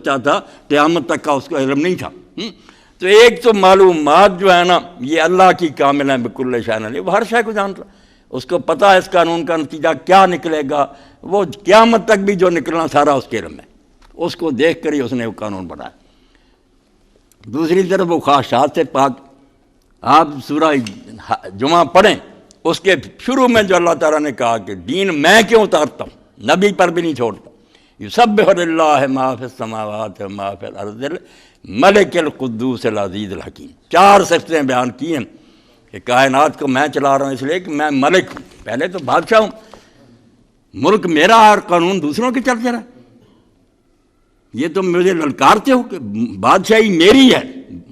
بچہ تھا، قیامت تک کا اس کو علم نہیں تھا۔ تو ایک تو معلومات جو ہے نا یہ اللہ کی کامل ہیں بکل شیء علیم، وہ ہر شے کو جانتا، اس کو پتہ ہے اس قانون کا نتیجہ کیا نکلے گا، وہ قیامت تک بھی جو نکلنا سارا اس کے علم میں، اس کو دیکھ کر ہی اس نے وہ قانون بنایا۔ دوسری طرف وہ خواہشات سے پاک۔ آپ سورہ جمعہ پڑھیں، اس کے شروع میں جو اللہ تعالیٰ نے کہا کہ دین میں کیوں اتارتا ہوں، نبی پر بھی نہیں چھوڑتا، یسبح للہ ما فی السماوات و ما فی الارض الملک القدوس العزیز الحکیم۔ 4 صفتیں بیان کی ہیں کہ کائنات کو میں چلا رہا ہوں اس لیے کہ میں ملک ہوں، پہلے تو بادشاہ ہوں، ملک میرا اور قانون دوسروں کے چلتے رہے۔ یہ تم مجھے للکارتے ہو کہ بادشاہی میری ہے،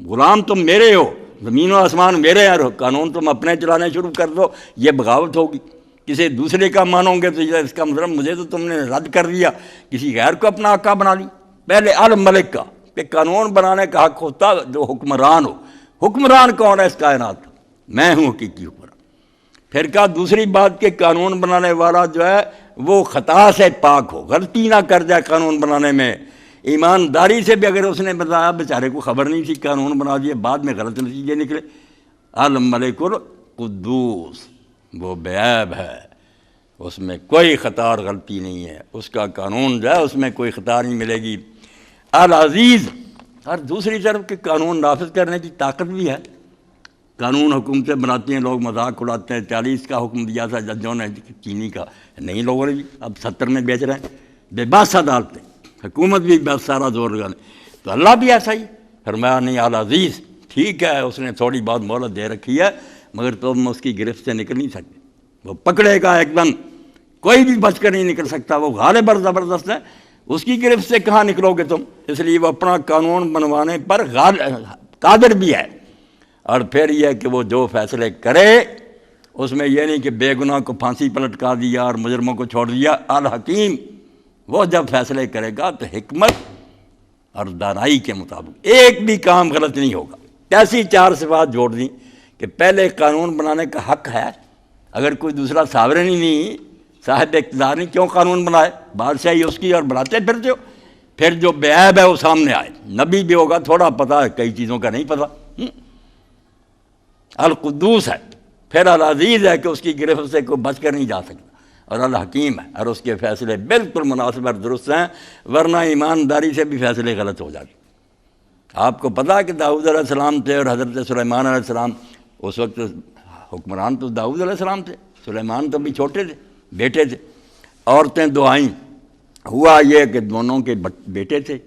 غلام تم میرے ہو، زمین و آسمان میرے ہیں، قانون تم اپنے چلانے شروع کر دو، یہ بغاوت ہوگی۔ کسی دوسرے کا مانو گے تو اس کا مطلب مجھے تو تم نے رد کر دیا، کسی غیر کو اپنا آقا بنا لی۔ پہلے الملک کا کہ قانون بنانے کا حق ہوتا جو حکمران ہو۔ حکمران کون ہے اس کائنات کا؟ میں ہوں حقیقی حکمران۔ پھر کہا دوسری بات کہ قانون بنانے والا جو ہے وہ خطا سے پاک ہو، غلطی نہ کر جائے قانون بنانے میں۔ ایمانداری سے بھی اگر اس نے بتایا، بیچارے کو خبر نہیں تھی، قانون بنا دیے، بعد میں غلط نتیجے نکلے۔ الملک القدوس، وہ بے عیب ہے، اس میں کوئی خطا اور غلطی نہیں ہے، اس کا قانون جو ہے اس میں کوئی خطا نہیں ملے گی۔ العزیز، اور دوسری طرف کہ قانون نافذ کرنے کی طاقت بھی ہے۔ قانون حکومتیں بناتی ہیں، لوگ مذاق اڑاتے ہیں، 40 کا حکم دیا تھا ججوں نے چینی کا، نہیں لوگوں نے بھی اب 70 میں بیچ رہے ہیں، بے بس عدالتیں، حکومت بھی بس سارا زور لگانے۔ تو اللہ بھی ایسا ہی فرمایا نہیں العزیز، ٹھیک ہے اس نے تھوڑی بہت مہلت دے رکھی ہے مگر تم اس کی گرفت سے نکل نہیں سکتے، وہ پکڑے گا ایک دم، کوئی بھی بچ کر نہیں نکل سکتا، وہ غالب اور زبردست ہے، اس کی گرفت سے کہاں نکلو گے تم؟ اس لیے وہ اپنا قانون بنوانے پر قادر بھی ہے۔ اور پھر یہ کہ وہ جو فیصلے کرے اس میں یہ نہیں کہ بے گناہ کو پھانسی پر لٹکا دیا اور مجرموں کو چھوڑ دیا۔ الحکیم، وہ جب فیصلے کرے گا تو حکمت اور دانائی کے مطابق ایک بھی کام غلط نہیں ہوگا۔ ایسی 4 صفات جوڑ دیں کہ پہلے قانون بنانے کا حق ہے، اگر کوئی دوسرا ساورن ہی نہیں، صاحب اقتدار نہیں، کیوں قانون بنائے؟ بادشاہی اس کی اور بناتے پھرتے ہو۔ پھر جو بے عیب ہے وہ سامنے آئے، نبی بھی ہوگا، تھوڑا پتہ ہے، کئی چیزوں کا نہیں پتہ۔ القدوس ہے، پھر العزیز ہے کہ اس کی گرفت سے کوئی بچ کر نہیں جا سکتا، اور الحکیم ہے، اور اس کے فیصلے بالکل مناسب اور درست ہیں، ورنہ ایمانداری سے بھی فیصلے غلط ہو جاتے۔ آپ کو پتہ ہے کہ داؤد علیہ السلام تھے اور حضرت سلیمان علیہ السلام، اس وقت حکمران تو داؤد علیہ السلام تھے، سلیمان تو بھی چھوٹے تھے، بیٹے تھے۔ عورتیں 2 آئیں، ہوا یہ کہ دونوں کے بیٹے تھے،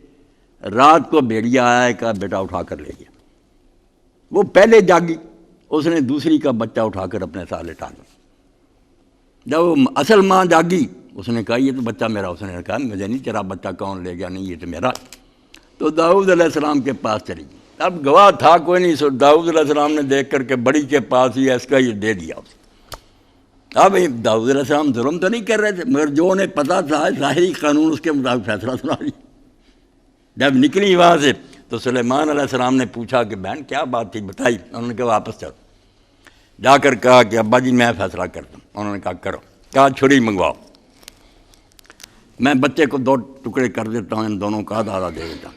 رات کو بھیڑیا آیا، ایک بیٹا اٹھا کر لے گیا، وہ پہلے جاگی، اس نے دوسری کا بچہ اٹھا کر اپنے ساتھ لٹا دیا۔ جب وہ اصل ماں جاگی، اس نے کہا یہ تو بچہ میرا، اس نے کہا مجھے نہیں، تیرا بچہ کون لے گیا؟ نہیں یہ تو میرا۔ تو داؤد علیہ السلام کے پاس چلی گئی، اب گواہ تھا کوئی نہیں، سو داؤد علیہ السلام نے دیکھ کر کے بڑی کے پاس ہی ہے، اس کا یہ دے دیا اسے۔ اب داؤد علیہ السلام ظلم تو نہیں کر رہے تھے، مگر جو انہیں پتہ تھا ظاہری قانون اس کے مطابق فیصلہ سنا لیا۔ جب نکلی وہاں سے تو سلیمان علیہ السلام نے پوچھا کہ بہن کیا بات تھی، بتائی؟ انہوں نے کہا واپس چلو، جا کر کہا کہ ابا جی میں فیصلہ کرتا ہوں۔ انہوں نے کہا کرو، کہا چھری منگواؤ، میں بچے کو 2 ٹکڑے کر دیتا ہوں، ان دونوں کا آدھا دے دیتا ہوں۔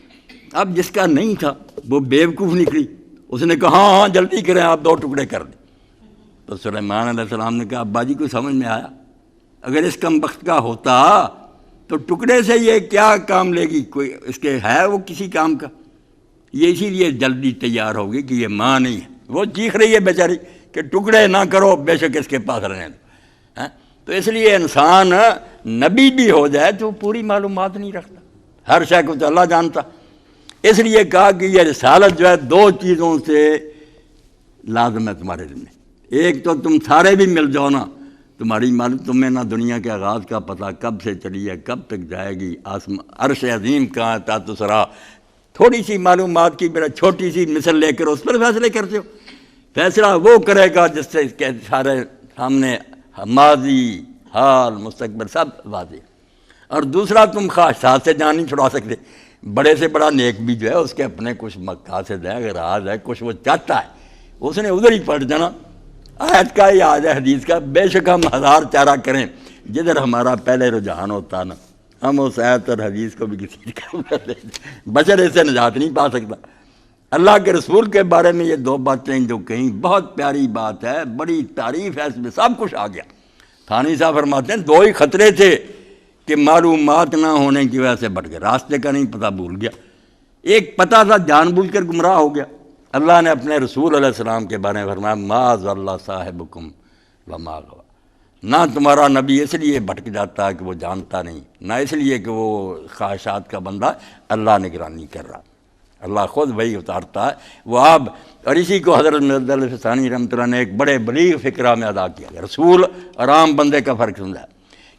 اب جس کا نہیں تھا وہ بیوقوف نکلی، اس نے کہا ہاں جلدی کریں، آپ 2 ٹکڑے کر دیں۔ تو سلیمان علیہ السلام نے کہا ابا جی کو سمجھ میں آیا، اگر اس کم بخت کا ہوتا تو ٹکڑے سے یہ کیا کام لے گی، کوئی اس کے ہے وہ کسی کام کا، یہ اسی لیے جلدی تیار ہوگی کہ یہ ماں نہیں ہے، وہ چیخ رہی ہے بیچاری کہ ٹکڑے نہ کرو، بے شک اس کے پاس رہنے دو۔ تو اس لیے انسان نبی بھی ہو جائے تو پوری معلومات نہیں رکھتا، ہر شے کو تو اللہ جانتا۔ اس لیے کہا کہ یہ رسالت جو ہے 2 چیزوں سے لازم ہے تمہارے دل میں، ایک تو تم سارے بھی مل جاؤ نا، تمہاری معلوم، تمہیں نہ دنیا کے آغاز کا پتہ کب سے چلی ہے، کب تک جائے گی، عرش عظیم کہاں ہے تحت ثری، تھوڑی سی معلومات کی بڑا چھوٹی سی مثل لے کر اس پر فیصلے کرتے ہو۔ فیصلہ وہ کرے گا جس سے اس کے سارے سامنے ماضی، حال، مستقبل سب واضح۔ اور دوسرا تم خواہشات سے جان نہیں چھڑا سکتے، بڑے سے بڑا نیک بھی جو ہے اس کے اپنے کچھ مقاصد ہے، راز ہے، کچھ وہ چاہتا ہے، اس نے ادھر ہی پلٹ جانا۔ آیت کا یا حدیث کا، بے شک ہم 1000 چارہ کریں، جدھر ہمارا پہلے رجحان ہوتا نا ہم اس آیت اور حدیث کو بھی کسی کا بشر سے نجات نہیں پا سکتا۔ اللہ کے رسول کے بارے میں یہ دو باتیں جو کہیں، بہت پیاری بات ہے، بڑی تعریف ہے، اس میں سب کچھ آ گیا۔ تھانوی صاحب فرماتے ہیں دو ہی خطرے تھے کہ معلومات نہ ہونے کی وجہ سے بٹ گئے، راستے کا نہیں پتہ بھول گیا، ایک پتہ تھا جان بوجھ کر گمراہ ہو گیا۔ اللہ نے اپنے رسول علیہ السلام کے بارے میں فرمایا ما ضل صاحبکم وما غوی، نہ تمہارا نبی اس لیے بھٹک جاتا ہے کہ وہ جانتا نہیں، نہ اس لیے کہ وہ خواہشات کا بندہ، اللہ نگرانی کر رہا، اللہ خود وہی اتارتا ہے وہ آپ۔ اور اسی کو حضرت مرزا علیہ ثانی رحمۃ اللہ نے ایک بڑے بلیغ فقرہ میں ادا کیا۔ رسول اور عام بندے کا فرق سمجھا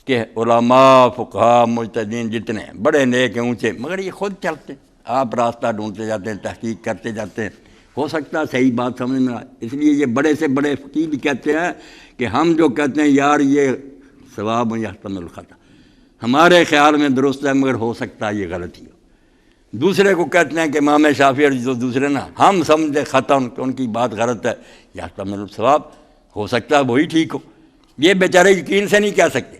کہ علماء، فقہاء، مجتہدین جتنے بڑے نیک ہیں اونچے، مگر یہ خود چلتے ہیں، آپ راستہ ڈھونڈتے جاتے ہیں، تحقیق کرتے جاتے ہیں، ہو سکتا ہے صحیح بات سمجھ میں آئے۔ اس لیے یہ بڑے سے بڑے فقیر بھی کہتے ہیں کہ ہم جو کہتے ہیں یار یہ ثواب یحتمل الخطا، ہمارے خیال میں درست ہے مگر ہو سکتا ہے یہ غلطی ہو۔ دوسرے کو کہتے ہیں کہ امام شافعی اور جو دوسرے نا ہم سمجھے خطا ان کی بات غلط ہے، یحتمل الثواب، ہو سکتا ہے وہی ٹھیک ہو۔ یہ بیچارے یقین سے نہیں کہہ سکتے۔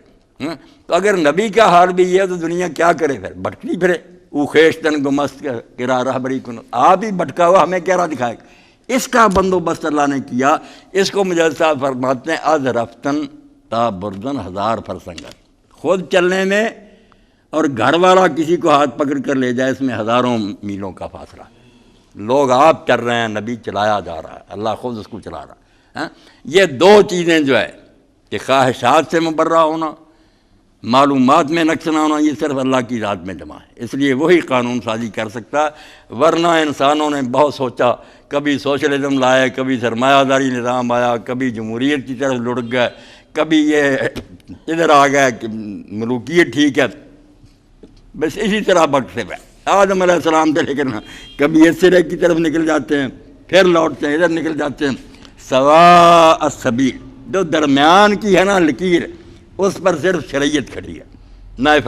تو اگر نبی کا حال بھی یہ ہے تو دنیا کیا کرے پھر، بھٹکتی پھرے۔ او خیشتن گمست کرا راہ بری کن، آپ ہی بھٹکا ہوا ہمیں کیا راہ دکھائے گا۔ اس کا بندوبست اللہ نے کیا۔ اس کو مجاہد صاحب فرماتے ہیں از رفتن تا بردن ہزار فرسنگر، خود چلنے میں اور گھر والا کسی کو ہاتھ پکڑ کر لے جائے اس میں ہزاروں میلوں کا فاصلہ۔ لوگ آپ چل رہے ہیں، نبی چلایا جا رہا ہے، اللہ خود اس کو چلا رہا ہے۔ یہ دو چیزیں جو ہے کہ خواہشات سے مبرہ ہونا، معلومات میں نقص نہ ہونا، یہ صرف اللہ کی ذات میں جمع ہے۔ اس لیے وہی قانون سازی کر سکتا ہے، ورنہ انسانوں نے بہت سوچا، کبھی سوشلزم لائے، کبھی سرمایہ داری نظام آیا، کبھی جمہوریت کی طرف لڑک گئے، کبھی یہ ادھر آ گیا کہ ملوکیت ٹھیک ہے، بس اسی طرح بٹتے ہوئے آدم علیہ السلام سے لے کر کبھی اس سرے کی طرف نکل جاتے ہیں، پھر لوٹتے ہیں، ادھر نکل جاتے ہیں۔ سواء السبیل، جو درمیان کی ہے نا لکیر، اس پر صرف شریعت کھڑی ہے، نہ افراط